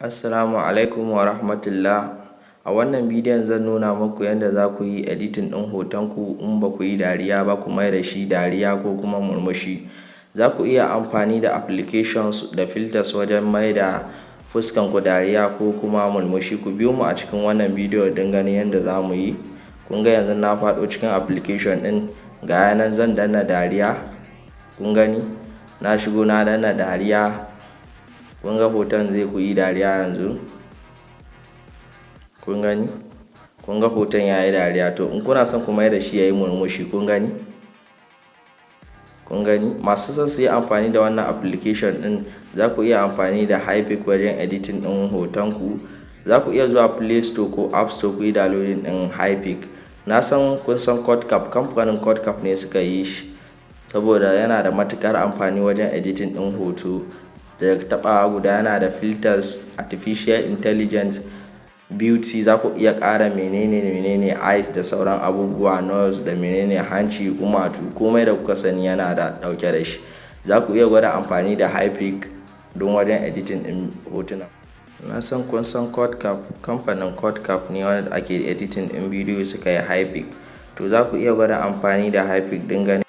Assalamu alaikum wa rahmatullah. A wannan bidiyon zan nuna muku yadda za ku yi editing ɗin hotonku in ba ku yi dariya ba ku mai da shi dariya ko kuma murmushi. Za ku iya amfani da applications da filters wajen mai da fuskanku dariya ko kuma murmushi. Ku biyo mu a cikin wannan bidiyo don ganin yadda za mu yi. Kun ga yanzu na faɗo cikin application ɗin, ga yanan zan danna dariya. Kun gani? Na shigo na danna dariya. Kun ga hoton zai ku yi dariya yanzu. Kun gani? Kun ga hoton ya yi dariya. To in kuna son ku mai da shi ya yi murmushi, kun gani? Kun gani? Masu son su yi amfani da wannan application ɗin, za ku iya amfani da Hypic wajen editing ɗin hotonku. Za ku iya zuwa Play Store ko App Store ku yi downloading ɗin Hypic. Na san kun san Codecap, kamfanin Codecap ne suka yi shi, saboda yana da matuƙar amfani wajen editing ɗin hoto. Da taɓawa guda yana da filters, artificial intelligence, beauty, za ku iya ƙara menene eyes da sauran abubuwa, nose da menene hanci, kumatu, komai da kuka sani yana da ɗauke da shi. Za ku iya gwada amfani da Hypic don wajen editing ɗin hotuna. Na san kun san Codecap, kamfanin Codecap ne wanda ake editing ɗin bidiyo suka yi Hypic. To za ku iya gwada amfani da Hypic don ganin